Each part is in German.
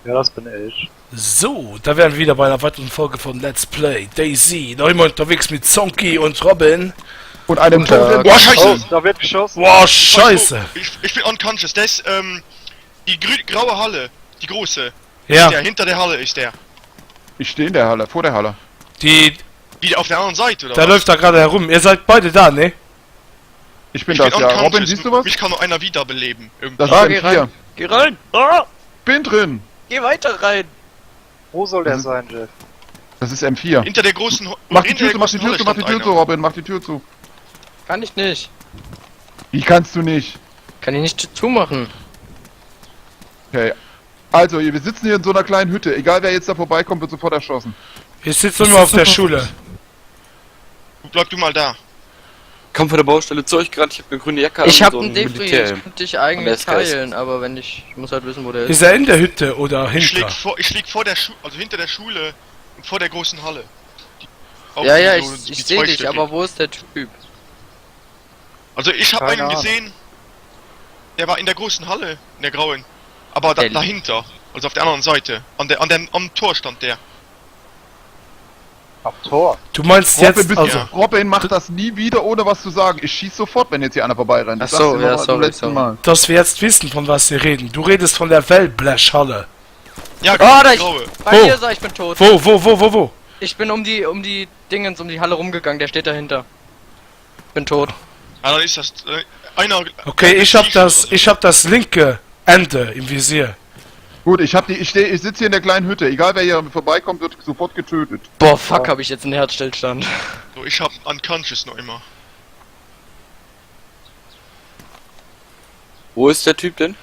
Ja, das bin ich. So, da wären wir wieder bei einer weiteren Folge von Let's Play Daisy. Da immer unterwegs mit Zonky und Robin. Und einem Toten. Boah, scheiße! Oh, da wird geschossen. Boah, scheiße! Ich bin unconscious. Der ist, die graue Halle. Die große. Ja, Der hinter der Halle ist der. Ich stehe in der Halle, vor der Halle. die, Wie auf der anderen Seite, oder da was? läuft da gerade herum. Ihr seid beide da, ne? Ich bin Ich das, bin ja. unconscious. Robin, siehst du was? Mich kann nur einer wiederbeleben. Irgendwie. Das Ah, ist geh M4. rein. Geh rein! Ah, Bin drin. geh weiter rein! Wo soll der sein, Jeff? Das ist M4. Hinter der großen Mach die hinter Tür der zu, mach die großen Tür Halle zu, mach die stand Tür zu, einer. Robin, mach die Tür zu. Kann ich nicht. Wie kannst du nicht? Kann ich nicht zumachen. Okay. Also, wir sitzen hier in so einer kleinen Hütte. Egal wer jetzt da vorbeikommt, wird sofort erschossen. Wir sitzen immer auf der Schule. Bleib du mal da. Komm von der Baustelle zu euch gerade, ich hab eine grüne Jacke Ich an hab und so einen Defri, ich Militärhelm. könnte dich Und eigentlich der ist teilen, aber wenn ich muss halt wissen, wo der ist. Ist er in der Hütte oder Ich hinter? lieg vor der Schule, also hinter der Schule und vor der großen Halle. Auch Ja, ja, so ich die sehe dich, zweistöckig. aber wo ist der Typ? Also ich habe Keine einen Ahnung. gesehen, der war in der großen Halle, in der grauen. Aber Der- dahinter, also auf der anderen Seite. Am Tor stand der. Am Tor. Du meinst Robin, jetzt, bist also, ja. Robin, mach das nie wieder, ohne was zu sagen. Ich schieß sofort, wenn jetzt hier einer vorbeirennt. Ach Ich sag's so, dir ja, noch sorry, zum letzten sorry. Mal. dass wir jetzt wissen, von was wir reden. Du redest von der Wellblechhalle. Ja, Oh, da die ich, graue. bei Wo? dir sag ich bin tot. Wo? Ich bin um die Dingens, um die Halle rumgegangen, der steht dahinter. Bin tot. Ah, dann ist das einer. Okay, ich hab das linke Ende im Visier. Gut, ich sitze hier in der kleinen Hütte. Egal wer hier vorbeikommt, wird sofort getötet. Boah, fuck, hab ich jetzt einen Herzstillstand. So, ich hab unconscious noch immer. Wo ist der Typ denn?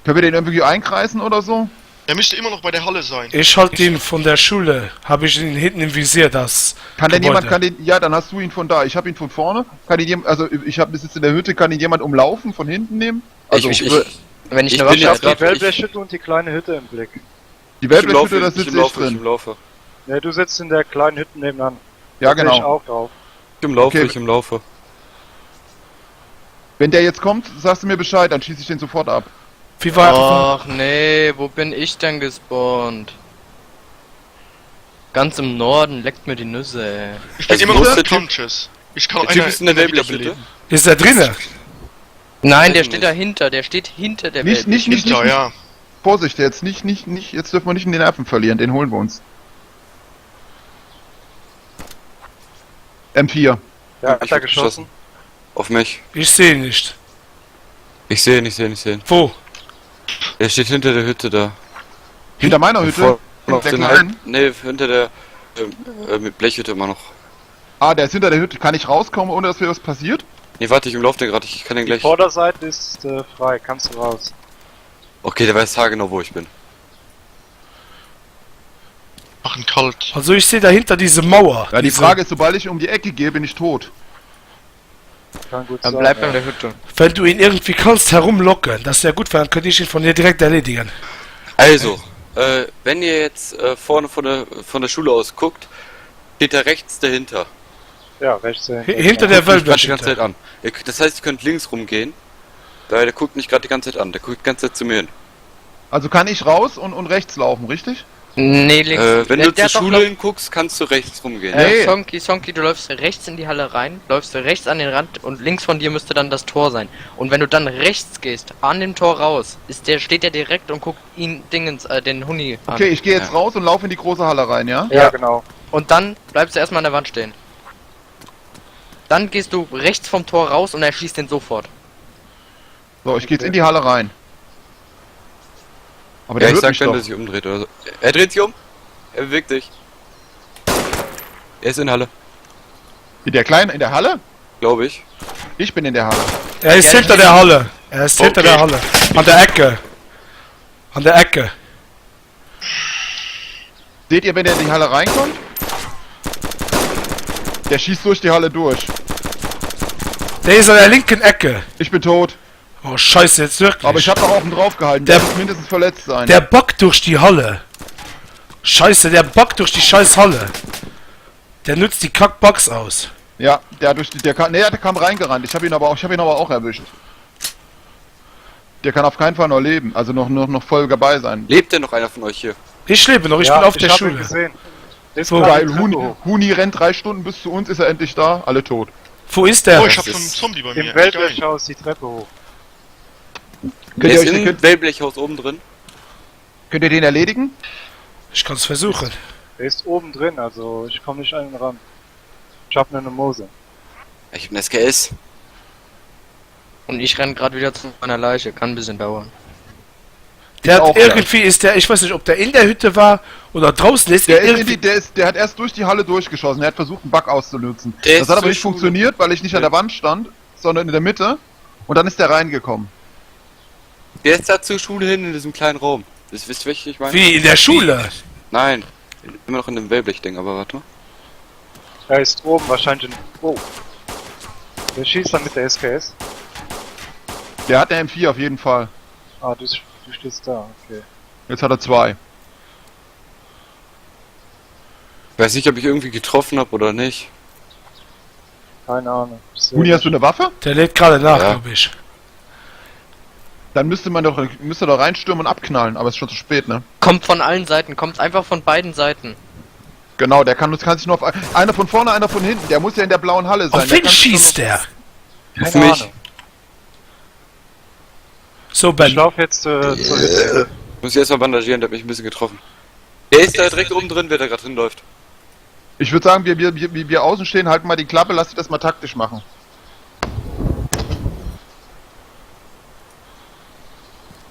Können wir den irgendwie einkreisen oder so? Der müsste immer noch bei der Halle sein. Ich halt ihn von der Schule. Habe ich ihn hinten im Visier, das Kann denn Gebäude. jemand, ja, dann hast du ihn von da. Ich habe ihn von vorne. Kann ihn jemand, also ich sitze in der Hütte, kann ihn jemand umlaufen, von hinten nehmen? Also, Wenn ich Ich eine bin Waffe jetzt hab, Die Wellblechhütte und die kleine Hütte im Blick. die Wellblechhütte, da sitze ich ich drin. im Laufe. Ne, du sitzt in der kleinen Hütte nebenan. Ja, Da bin Ich genau. auch drauf. Ich im Laufe, Okay. ich im Laufe. Wenn der jetzt kommt, sagst du mir Bescheid, dann schieße ich den sofort ab. Wie war Ach nee, wo bin ich denn gespawnt? Ganz im Norden, leckt mir die Nüsse, ey. Ich bin Also immer wo noch ist der Typ? unconscious. Ich kann Der Typ ist in der einer Wellblechhütte. wiederbeleben. Ist er drinne? Nein, der Weiß steht nicht. dahinter, der steht hinter der Nicht, Welt. nicht, nicht, Hinter, nicht. ja. Vorsicht jetzt, nicht, jetzt dürfen wir nicht in den Nerven verlieren, den holen wir uns. M4. Ja, Ich hat er hab geschossen? Auf mich. Ich sehe ihn nicht. Ich sehe ihn, ich sehe ihn, ich sehe ihn. Wo? Er steht hinter der Hütte da. Hinter meiner Hütte? Vor- Hinter auf der den kleinen? Nee, hinter der mit Blechhütte immer noch. Ah, der ist hinter der Hütte. Kann ich rauskommen, ohne dass mir was passiert? Nee, warte, ich umlaufe den gerade, ich kann den Die gleich. Vorderseite ist frei, kannst du raus. Okay, der weiß haargenau, wo ich bin. Machen kalt. Also ich sehe dahinter diese Mauer. Ja, die diese, Frage ist, sobald ich um die Ecke gehe, bin ich tot. Kann gut Dann sein. bleib ja. in der Hütte. Wenn du ihn irgendwie kannst herumlocken, das wäre gut, weil dann könnte ich ihn von dir direkt erledigen. Also, wenn ihr jetzt vorne von der Schule aus guckt, steht da rechts dahinter. Ja, rechts dahinter. Hinter der Guckt mich grad die ganze Zeit Wellblechhütte. an. Das heißt, ihr könnt links rumgehen, weil der guckt mich gerade die ganze Zeit an. Der guckt die ganze Zeit zu mir hin. Also kann ich raus und rechts laufen, richtig? Nee, links. Wenn Der- du der zur hat doch Schule noch- hinguckst, kannst du rechts rumgehen. Nee. Sonky, du läufst rechts in die Halle rein, läufst rechts an den Rand und links von dir müsste dann das Tor sein. Und wenn du dann rechts gehst, an dem Tor raus, steht der direkt und guckt ihn den Huni an. Okay, ich gehe jetzt Ja. raus und laufe in die große Halle rein, ja? Ja, genau. Und dann bleibst du erstmal an der Wand stehen. Dann gehst du rechts vom Tor raus und er schießt den sofort. So, ich gehe jetzt in die Halle rein. Aber Ja, der ich hört sag mich dann, doch. dass sich umdreht oder so. Er dreht sich um. Er bewegt sich. Er ist in Halle, In der kleinen, in der Halle? glaube ich. Ich bin in der Halle. Er ist Ja, hinter der Halle. Er ist hinter Okay. der Halle. An der Ecke. An der Ecke. Seht ihr, wenn der in die Halle reinkommt? Der schießt durch die Halle durch. Der ist an der linken Ecke. Ich bin tot. Oh scheiße, jetzt wirklich. Aber ich habe noch oben drauf gehalten. Der Der- muss mindestens verletzt sein. Der backt durch die Halle. Scheiße, der backt durch die scheiß Halle. Der nützt die Kackbugs aus. Ja, der kam reingerannt. Ich habe ihn aber auch erwischt. Der kann auf keinen Fall noch leben, also noch voll dabei sein. Lebt denn noch einer von euch hier? Ich lebe noch, ich ja, bin auf der hab ihn Schule. gesehen. Der ist Wo? gerade Weil die Treppe hoch. Huni rennt 3 Stunden bis zu uns, ist er endlich da, alle tot. Wo ist der? Oh, ich hab das schon einen ist- Zombie bei mir. Im Geil. Weltwelthaus die Treppe hoch. Der ist im Könnt Wellblechhaus oben drin. ihr den erledigen? Ich kann es versuchen. Der ist oben drin, also ich komme nicht an ihn ran. Ich hab nur eine Mose. Ich hab einen SKS. Und ich renn gerade wieder zu meiner Leiche. Kann ein bisschen dauern. Der Ich auch hat irgendwie ist der, ich weiß nicht, ob der in der Hütte war oder draußen ist. Der hat erst durch die Halle durchgeschossen, er hat versucht einen Bug auszunutzen. Der Das ist hat aber zur nicht Schule. funktioniert, weil ich nicht an der Wand stand, sondern in der Mitte. Und dann ist der reingekommen. Der ist da zur Schule hin in diesem kleinen Raum. Das wisst ihr, welchen ich meine? Wie in der Schule. Nein. Immer noch in dem Wellblechding, aber warte mal. Er ist oben wahrscheinlich in... Oh. Der schießt dann mit der SKS. Der hat eine M4 auf jeden Fall. Ah, du stehst da, okay. Jetzt hat er 2. Ich weiß nicht, ob ich irgendwie getroffen habe oder nicht. Keine Ahnung. Ich seh Huni, nicht. hast du eine Waffe? Der lädt gerade nach, Ja. glaube ich. Dann müsste doch reinstürmen und abknallen, aber es ist schon zu spät, ne? Kommt von allen Seiten. Kommt einfach von beiden Seiten. Genau, der kann sich nur auf... Einer von vorne, einer von hinten. Der muss ja in der blauen Halle sein. Auf Der wen kann sich nur- schießt der? Keine Auf mich. Ahnung. So, Ich Ben. lauf jetzt zur Hütte. Muss ich erstmal bandagieren, der hat mich ein bisschen getroffen. Der ist da direkt oben drin, wer da gerade drin läuft. Ich würde sagen, wir außen stehen, halten mal die Klappe, lasst das mal taktisch machen.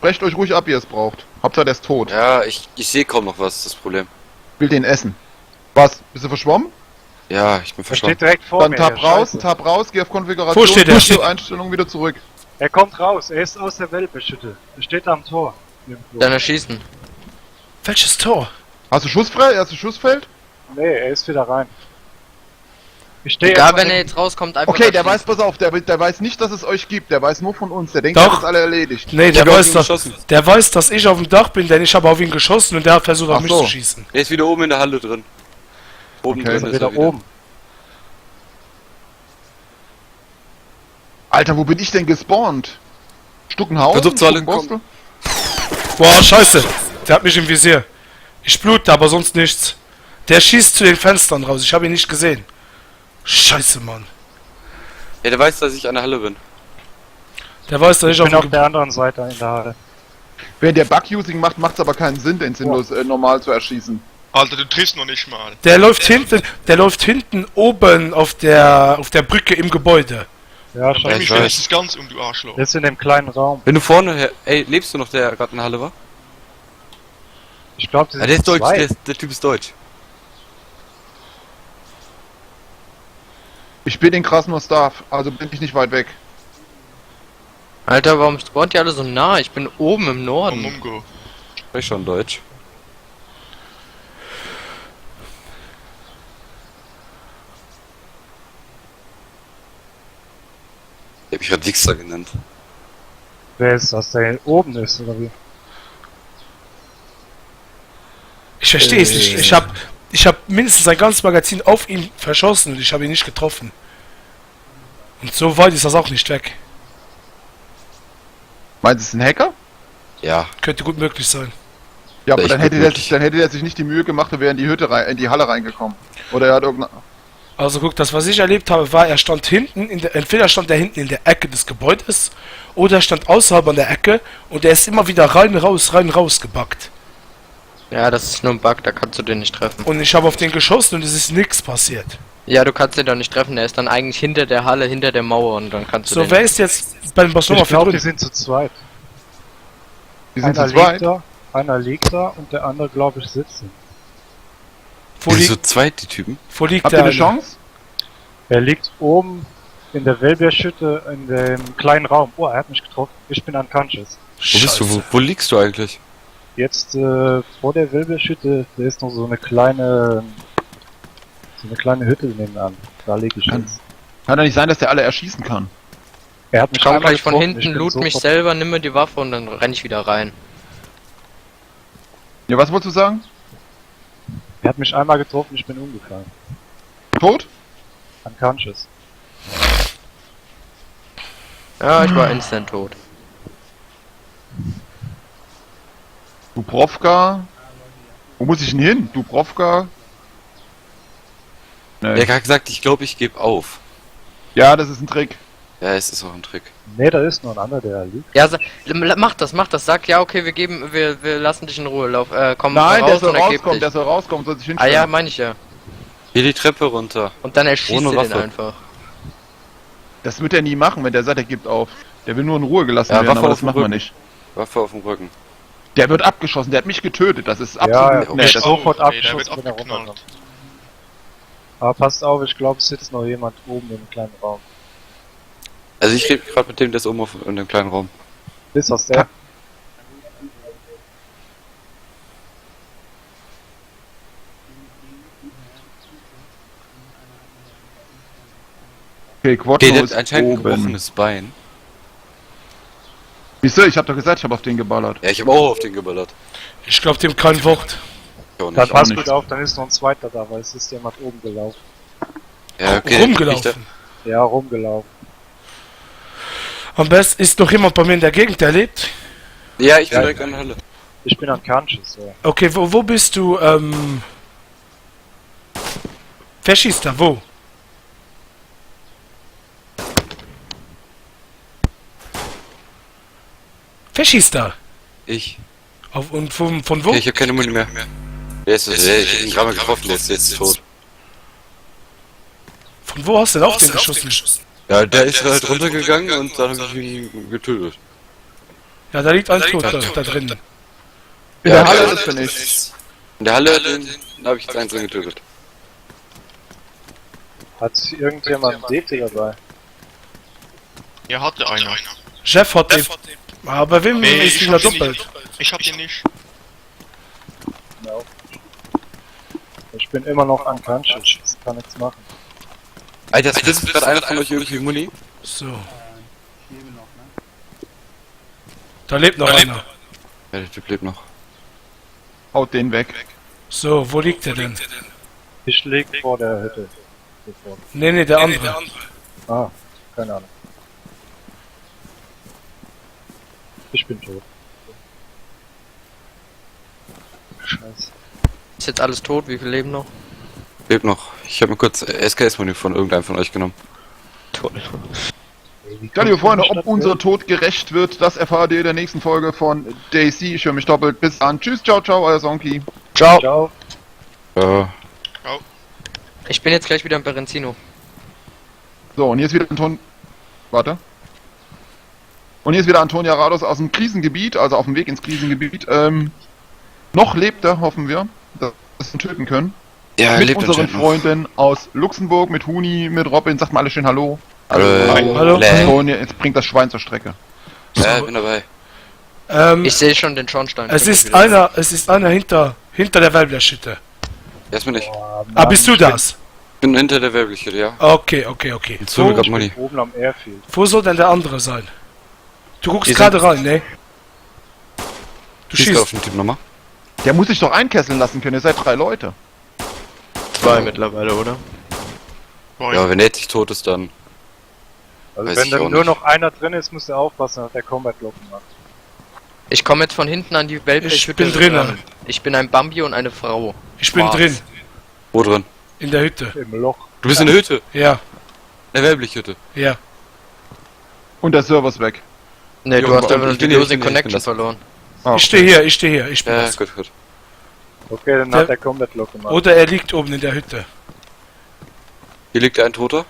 Brecht euch ruhig ab, wie ihr es braucht. Hauptsache der ist tot. Ja, ich sehe kaum noch was, das Problem. Will den essen. Was? Bist du verschwommen? Ja, ich bin Er verschwunden. steht direkt vor Dann mir. tab ja, scheiße. raus, geh auf Konfiguration, Wo steht er? zur Einstellung wieder zurück. Er kommt raus, er ist aus der Weltbeschütte. Er steht am Tor. Irgendwo. Dann erschießen. Welches Tor? Hast du Schussfrei? Hast du Schussfeld? Nee, er ist wieder rein. Ich stehe Egal, erstmal wenn er hinten. jetzt rauskommt, einfach Okay, der erschießen. weiß, pass auf, der weiß nicht, dass es euch gibt, der weiß nur von uns, der denkt, Doch. das ist alle erledigt. Nee, der hab auf weiß, ihn dass, geschossen. der weiß, dass ich auf dem Dach bin, denn ich habe auf ihn geschossen und der hat versucht, auf Ach mich so. zu schießen. Der ist wieder oben in der Halle drin. Oben Okay. drin Ist er ist wieder er wieder. oben. Alter, wo bin ich denn gespawnt? Stuckenhausen? Versucht zu alle Stuckenbostel? Boah, scheiße. Der hat mich im Visier. Ich blute, aber sonst nichts. Der schießt zu den Fenstern raus. Ich habe ihn nicht gesehen. Scheiße, Mann. Ja, der weiß, dass ich an der Halle bin. Der weiß, dass ich Ich bin auf auf dem... der anderen Seite in der Halle. Wenn der Bug-Using macht, macht es aber keinen Sinn, den sinnlos normal zu erschießen. Alter, du triffst noch nicht mal. Der läuft hinten oben auf der Brücke im Gebäude. Ja, Bring scheiße. mich weiß. wenigstens ganz um, du Arschloch. Der ist in dem kleinen Raum. Wenn du vorne her... Ey, lebst du noch, der gerade in der Halle war? Ich glaube, die Ja, der ist deutsch, zwei. der Typ ist deutsch. Ich bin in Krasnostar, also bin ich nicht weit weg. Alter, warum spawnt ihr alle so nah? Ich bin oben im Oh, Norden. Mungo. Sprech schon deutsch. Der hab ich gerade Wichser genannt. Wer ist das, der hier oben ist, oder wie? Ich verstehe es nicht. Ich hab mindestens ein ganzes Magazin auf ihn verschossen und ich habe ihn nicht getroffen. Und so weit ist das auch nicht weg. Meinst du, es ist ein Hacker? Ja, Könnte gut möglich sein. Ja, aber Echt dann hätte, gut möglich. dann hätte der sich nicht die Mühe gemacht und wäre in die Hütte rein, in die Halle reingekommen. Oder er hat irgendeine... Also guck, das was ich erlebt habe, war, er stand hinten, entweder stand er hinten in der Ecke des Gebäudes oder er stand außerhalb an der Ecke und er ist immer wieder rein, raus gebackt. Ja, das ist nur ein Bug, da kannst du den nicht treffen. Und ich habe auf den geschossen und es ist nichts passiert. Ja, du kannst den doch nicht treffen, der ist dann eigentlich hinter der Halle, hinter der Mauer und dann kannst du So, den... wer ist jetzt beim Barcelona Ich glaube, für die drin? sind zu zweit. Die sind Einer zu zweit. liegt da, einer liegt da und der andere, glaube ich, sitzt. Wo, so liegt, zweit, die Typen. wo liegt Habt ihr der eine eine? Chance? Er liegt oben in der Wellbeerschütte in dem kleinen Raum. Oh, er hat mich getroffen. Ich bin unconscious. Wo bist du? Wo liegst du eigentlich? Jetzt vor der Wellbeerschütte, da ist noch so eine kleine Hütte nebenan. Da lege ich hin. Kann doch nicht sein, dass der alle erschießen kann. Er hat mich Ich komm einmal gleich von getroffen, ich hinten, bin loot mich sofort- selber, nimm mir die Waffe und dann renn ich wieder rein. Ja, was wolltest du sagen? Er hat mich einmal getroffen, ich bin umgefallen. Tot? Unconscious. Ja, ich war instant tot. Dubrovka. Wo muss ich denn hin? Dubrovka? Der Nee. hat gerade gesagt, ich glaube, ich gebe auf. Ja, das ist ein Trick. Ja, es ist auch ein Trick. Nee, da ist noch ein anderer, der liegt. Ja, mach das, sag, ja, okay, wir lassen dich in Ruhe, komm Nein, der raus soll und ergib rauskommen, dich. der soll rauskommen, soll sich Ah hinstellen. ja, meine ich ja. Hier die Treppe runter. Und dann erschießt Ohne du den Waffe. einfach. Das wird er nie machen, wenn der sagt, er gibt auf. Der will nur in Ruhe gelassen Ja, werden, Waffe aber auf das dem machen wir Rücken. nicht. Waffe auf dem Rücken. Der wird abgeschossen, der hat mich getötet, das ist Ja, absolut... ja, nee, ich das, sofort nee, der abgeschossen, wird wenn er abgeknallt. runterkommt. Aber passt auf, ich glaube, es sitzt noch jemand oben im kleinen Raum. Also ich rede gerade mit dem, der ist oben in dem kleinen Raum. Ist das der? okay, Quattro Okay, der ist hat anscheinend ein oben. gebrochenes Bein. Wieso? Ich hab doch gesagt, ich habe auf den geballert. Ja, ich habe auch auf den geballert. Ich glaube dem kein Wort. Ich auch Dann nicht. passt nicht. gut auf, dann ist noch ein zweiter da, weil es ist jemand oben gelaufen. Ja, okay. Rumgelaufen. Ja, rumgelaufen. Am besten ist noch jemand bei mir in der Gegend, der lebt. Ja, ich bin Ja. direkt an der Halle. Ich bin an Kanches, ja. Okay, wo bist du, Wer schießt da? Wo? Wer schießt da? Ich. Und von wo? Okay, ich habe keine Muni mehr. Der ist, ich hab ihn gerade mal getroffen, der ist jetzt tot. Von wo hast du denn auf den geschossen? Ja, der ist halt runtergegangen und dann habe ich ihn getötet. Ja, da liegt ein Toter da drin. In Ja, der Halle ja. ist er nicht. In der Halle, den habe ich jetzt einen drin getötet. Hat irgendjemand einen DT dabei? Ja, hatte einer. Chef hat den. Aber wem Nee, ist ich wieder hab den doppelt? nicht. Ich hab den nicht. No. Ich bin immer noch an Kanches, ich kann nichts machen. Alter, das ist gerade einer von euch irgendwie Muni? So. Da lebt noch einer. Ja, der Typ lebt noch. Haut den weg. So, wo liegt der denn? Ich leg vor der Hütte. Sofort. Nee, der andere. Ah, keine Ahnung. Ich bin tot. Scheiße. Ist jetzt alles tot, wie viele leben noch? Lebt noch. Ich habe mir kurz SKS-Muni von irgendeinem von euch genommen. Toll. Ja, liebe Freunde, ob unser Tod gerecht wird, das erfahrt ihr in der nächsten Folge von Daisy. Ich höre mich doppelt. Bis dann. Tschüss, ciao, ciao, euer Sonky. Ciao. Ciao. Ich bin jetzt gleich wieder im Berenzino. So, und hier ist wieder Anton... Warte. Und hier ist wieder Antonia Rados aus dem Krisengebiet, also auf dem Weg ins Krisengebiet. Noch lebt er, hoffen wir, dass wir ihn töten können. Ja, er Mit lebt unseren anscheinend noch. Freunden aus Luxemburg, mit Huni, mit Robin. Sagt mal alle schön Hallo. Hallo. Antonia, jetzt bringt das Schwein zur Strecke. Ja, bin dabei. Ich sehe schon den Schornstein. Es Bin ist wieder einer hinter der Wellblechhütte. Erstmal nicht. Ah, bist du das? Ich bin hinter der Werbliche, ja. Okay. Jetzt holen wir grad Muni. Oben am Airfield. Wo soll denn der andere sein? Du guckst Wir gerade rein, ne? Du Schießt auf schießt. den Typ nochmal. Der muss sich doch einkesseln lassen können, ihr seid 3 Leute. 2 mittlerweile, oder? Boah, Ja, wenn er jetzt nicht tot ist, dann. Also Weiß wenn ich dann auch nur nicht. noch einer drin ist, muss er aufpassen, dass der Combat Locken macht. Ich komme jetzt von hinten an die Weltblechhütte. Ich bin drinnen. ran. Ich bin ein Bambi und eine Frau. Ich bin Was? drin. Wo drin? In der Hütte. Im Loch. Du bist in der Hütte. Ja. In der Werblichhütte. Ja. Und der Server ist weg. Ne, du Jo, hast und einfach nur ich die bin hier, Losing ich bin Connection das. verloren. Ah, Ich stehe hier. Ich bin Ja, das. gut. Okay, dann Der- hat der Combat Lock gemacht. Oder er liegt oben in der Hütte. Hier liegt ein Toter.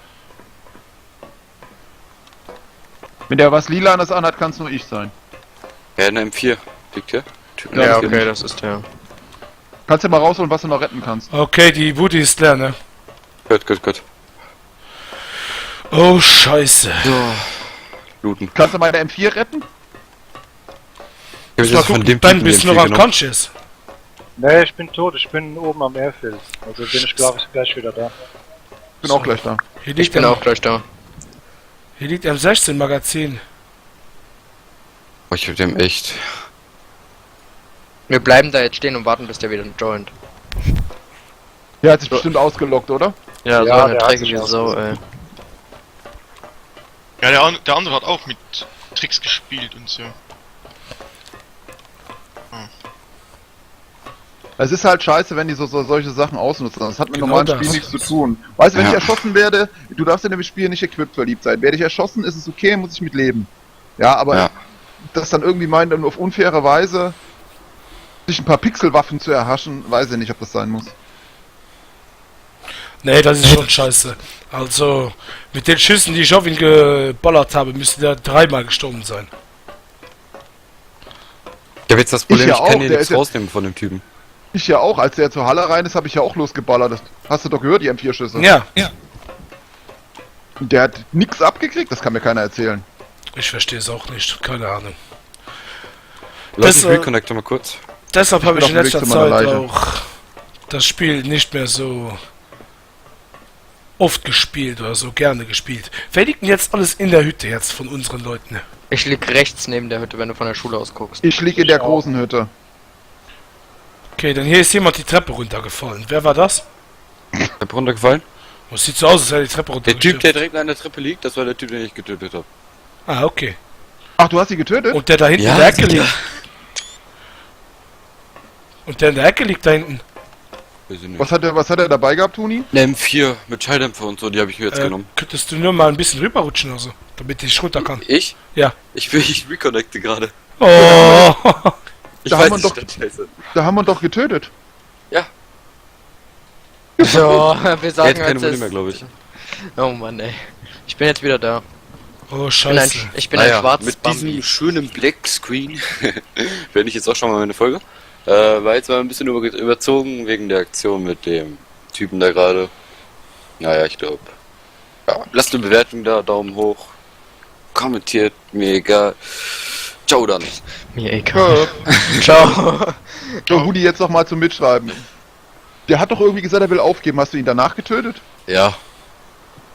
Wenn der was Lilanes anhat, kann es nur ich sein. Ja, in der M4 liegt hier. Typ in Ja, der okay, M4. das ist der. Kannst du mal rausholen, was du noch retten kannst. Okay, die Bude ist leer, ne? Gut. Oh, scheiße. So. Looten. Kannst du meine M4 retten? Ich hab Mal jetzt von gucken, dem Ben, Typen die bist du M4 noch genommen. unconscious? Nee, ich bin tot, ich bin oben am Airfield. Also bin ich glaube ich gleich wieder da. Bin auch gleich da. Hier Ich liegt bin ein- auch gleich da. Hier liegt ein 16 Magazin. Oh, ich hab dem echt. Wir bleiben da jetzt stehen und warten, bis der wieder joint. Der hat sich bestimmt ausgelockt, oder? Ja, so Ja, eine der hat dreckige sich Sau, ey. ja, der andere hat auch mit Tricks gespielt und so. Es ist halt scheiße, wenn die solche Sachen ausnutzen. Das hat mit Genau normalen das. Spielen nichts zu tun. Weißt du, wenn Ja. ich erschossen werde, du darfst in dem Spiel nicht equipped verliebt sein. Werde ich erschossen, ist es okay, muss ich mit leben. Ja, aber Ja. das dann irgendwie meint, dann auf unfaire Weise sich ein paar Pixelwaffen zu erhaschen, weiß ich nicht, ob das sein muss. Nee, das ist schon scheiße. Also, mit den Schüssen, die ich auf ihn geballert habe, müsste der 3-mal gestorben sein. Ich habe jetzt das Problem, Ich ich, ja kann auch, hier der nichts ist ja- rausnehmen von dem Typen. Ich ja auch, als der zur Halle rein ist, habe ich ja auch losgeballert. Das hast du doch gehört, die M4-Schüsse. Ja, Und der hat nix abgekriegt, das kann mir keiner erzählen. ich verstehe es auch nicht. Keine Ahnung. Lass Das, mich reconnecten mal kurz. Deshalb habe bin ich in auf dem Weg letzter zu meiner Zeit Leiche. auch das Spiel nicht mehr so oft gespielt oder so gerne gespielt. Wer liegt denn jetzt alles in der Hütte jetzt von unseren Leuten? Ich lieg rechts neben der Hütte, wenn du von der Schule aus guckst. Ich lieg in der Ich auch. großen Hütte. Okay, dann hier ist jemand die Treppe runtergefallen. Wer war das? Ich hab runtergefallen. Das sieht so aus, als wäre die Treppe Der Typ, der runtergefallen. direkt an der Treppe liegt, das war der Typ, den ich getötet habe. Ah, okay. Ach, du hast sie getötet? Und der da hinten Ja, in der Ecke sicher. liegt. Und der in der Ecke liegt da hinten. Weiß ich nicht. Was hat er dabei gehabt, Toni? Eine M4 mit Schalldämpfer und so, die habe ich mir jetzt genommen. Könntest du nur mal ein bisschen rüberrutschen oder so, damit ich runter kann. Ich? Ja. Ich reconnecte gerade. Oh! Ich Da weiß haben wir nicht, doch- das Scheiße. Da haben wir ihn doch getötet. So, wir Der sagen hat keine jetzt. Munde mehr, glaube ich. Oh Mann, ey. Ich bin jetzt wieder da. Oh, Ich bin ein, scheiße. ich bin ein schwarzes mit Bambi. diesem schönen Black Screen beende ich jetzt auch schon mal meine Folge. War jetzt mal ein bisschen überzogen wegen der Aktion mit dem Typen da gerade. Naja, ich glaube. Ja, lasst eine Bewertung da, Daumen hoch. Kommentiert, mir egal. Ciao dann. Mir egal. Ciao. So, Hudi, jetzt noch mal zum Mitschreiben. Der hat doch irgendwie gesagt, er will aufgeben. Hast du ihn danach getötet? Ja.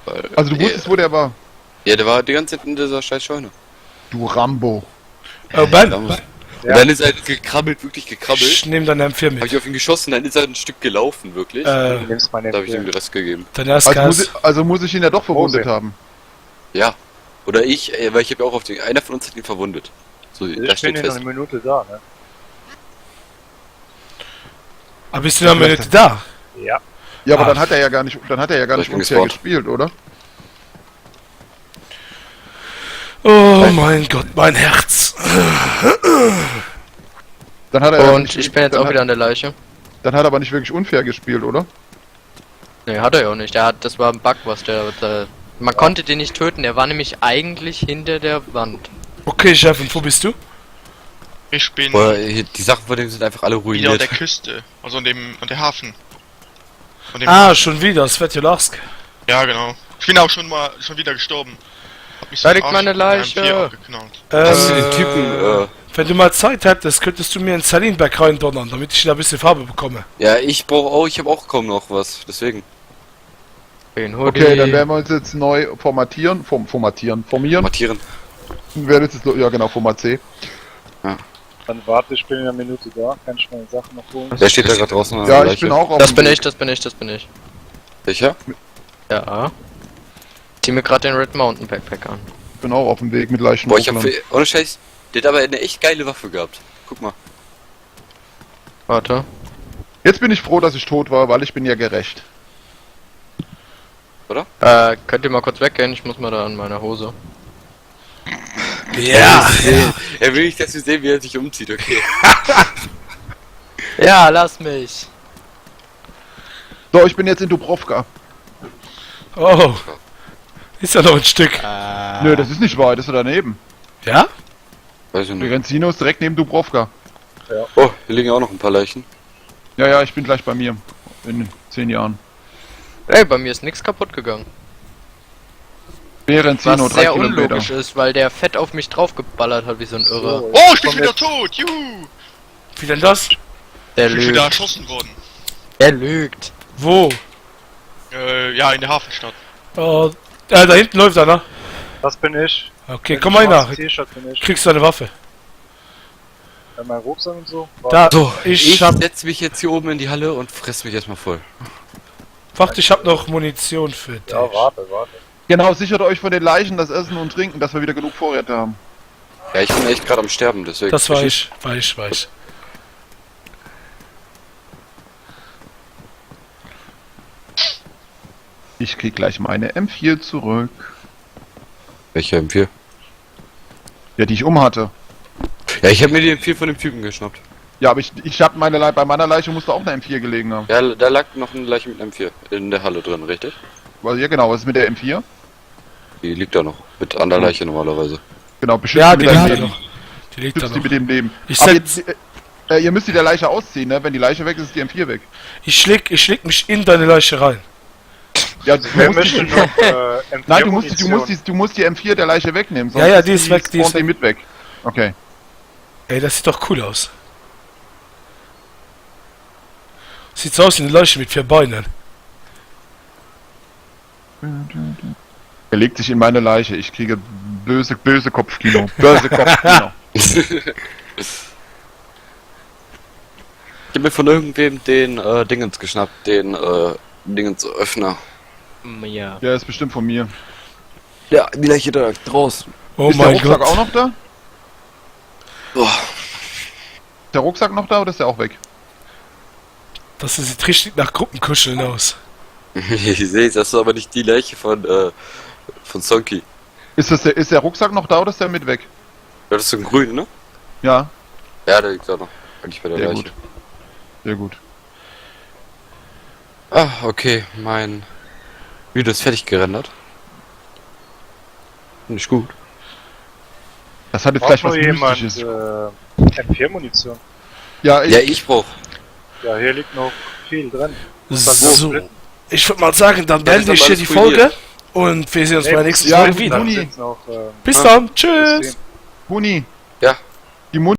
Weil, Also du wusstest, wo der war. ja, der war die ganze Zeit in dieser scheiß Scheune. Du Rambo. Oh, Ben, Und dann ist er gekrabbelt, wirklich gekrabbelt. ich nehme dann M4 Habe mit. ich auf ihn geschossen, dann ist er ein Stück gelaufen, wirklich. Du nimmst meine Da habe ich ihm Empfehlung. den Rest gegeben. Dann erst Gas. Also muss ich ihn ja doch verwundet Hose. haben. Ja. Oder ich, weil ich habe ja auch auf den. Einer von uns hat ihn verwundet. So, da Ich bin steht in fest. einer Minute da, ne? Aber bist du noch Minute da? Ja. Ja, aber Ah. dann hat er ja gar nicht Ich bin unfair gespawnt. gespielt, oder? Oh mein Gott, mein Herz. Dann hat er ja Und nicht, ich bin jetzt dann auch wieder hat, an der Leiche. Dann hat er aber nicht wirklich unfair gespielt, oder? Nee, hat er ja auch nicht. Das war ein Bug, was der man konnte den nicht töten, der war nämlich eigentlich hinter der Wand. Okay, Chef, und wo bist du? Ich bin Boah, die Sachen von dem sind einfach alle wieder an ruiniert. der Küste, also an der Hafen. An dem Ah, schon wieder, Svetjolarsk. Ja, genau. Ich bin auch schon wieder gestorben. Hab mich so Da am liegt Arsch meine mit einem Leiche. M4 abgeknallt. Hast du den Typen, Wenn du mal Zeit hättest, könntest du mir einen Salinberg reindonnern, damit ich da ein bisschen Farbe bekomme. ja, ich habe auch kaum noch was, deswegen. Den Hoodie. Okay, dann werden wir uns jetzt neu formieren. Mattieren. Werden uns jetzt, ja genau, Format C. Dann warte, ich bin in einer Minute da. Kann ich meine Sachen noch holen? Der steht da gerade draußen. an der Ja, ich Leiche. bin auch auf Das dem bin Weg. ich, das bin ich, das bin ich. Sicher? Ja. Zieh mir gerade den Red Mountain Backpack an. Ich bin auch auf dem Weg mit leichten Boah, ich hab Hochland. ohne Scheiß, der hat aber eine echt geile Waffe gehabt. Guck mal. Warte. Jetzt bin ich froh, dass ich tot war, weil ich bin ja gerecht. Könnt ihr mal kurz weggehen? Ich muss mal da an meiner Hose. Ja! Er will nicht, dass wir sehen, wie er sich umzieht, okay. Ja, lass mich. So, ich bin jetzt in Dubrovka. Oh. Ist ja noch ein Stück. Nö, das ist nicht wahr, das ist daneben. Ja? Weiß ich nicht. Regenzino ist direkt neben Dubrovka. Oh, hier liegen auch noch ein paar Leichen. Ja, ja, ich bin gleich bei mir. In 10 Jahren. Ey, bei mir ist nichts kaputt gegangen. Regenzino, Was 3 sehr Kilometer. unlogisch ist, weil der fett auf mich draufgeballert hat wie so ein Irrer. So, Oh, ich bin komm wieder jetzt. tot! Juhu! Wie denn das? Der Ich bin wieder lügt. erschossen worden. Der lügt. Wo? Ja, in der Hafenstadt. Da hinten läuft einer. Das bin ich. Okay, komm mal nach. T-Shirt bin ich. Kriegst du eine Waffe. Mein Rucksack und so. Da, So, ich ich hab, setz mich jetzt hier oben in die Halle und fress mich erstmal voll. warte, ich hab noch Munition für dich. Ja, warte. Genau, sichert euch von den Leichen das Essen und Trinken, dass wir wieder genug Vorräte haben. Ja, ich bin echt gerade am Sterben, deswegen. Das war ich. Ich krieg gleich meine M4 zurück. Welche M4? Ja, die ich hatte. Ja, ich habe mir die M4 von dem Typen geschnappt. Ja, aber ich hab bei meiner Leiche musste auch eine M4 gelegen haben. Ja, da lag noch eine Leiche mit M4 in der Halle drin, richtig? Also, ja genau, was ist mit der M4? Die liegt da noch. Mit an der Leiche normalerweise. Genau, beschützt Ja, die die mit deinem liegt da Leben. noch. Die liegt da Beschützt die noch. mit dem Leben. Ich Aber setz- ihr müsst die der Leiche ausziehen, ne? Wenn die Leiche weg ist, ist die M4 weg. Ich schläg mich in deine Leiche rein. Ja, du Wer musst möchte die, noch M4 nein, Munition? du musst die M4 der Leiche wegnehmen. Ja, ja, die ist weg, die ist spawnt weg. mit weg. Okay. Ey, das sieht doch cool aus. Sieht so aus wie eine Leiche mit 4 Beinen. Er legt sich in meine Leiche. Ich kriege böse Kopfkino. Böse Kopfkino. Ich hab mir von irgendwem den Dingens geschnappt, den Dingens-Öffner. Ja. Ja, ist bestimmt von mir. Ja, die Leiche da draußen. Oh ist der mein Rucksack Gott. auch noch da? Boah. Ist der Rucksack noch da oder ist der auch weg? Das sieht richtig nach Gruppenkuscheln aus. Ich sehe, das ist aber nicht die Leiche von Sonky. Ist der Rucksack noch da oder ist der mit weg? Das ist so ein grün, ne? Ja, Ja, der liegt da noch. Eigentlich bei der sehr Leiche. gut. Sehr gut. Ah, okay, mein Video ist fertig gerendert. Finde ich gut. Das hatte Braucht vielleicht was noch jemand Mystisches. M4-Munition? Ja, Ja, ich brauch. Ja, hier liegt noch viel drin. So. Ich würde mal sagen, dann Ja, beende das ich ist hier aber die alles Folge. Und wir sehen uns bei der nächsten ja, Folge wieder. Juni. Noch, Bis dann. Tschüss. Huni. Ja. Die Muni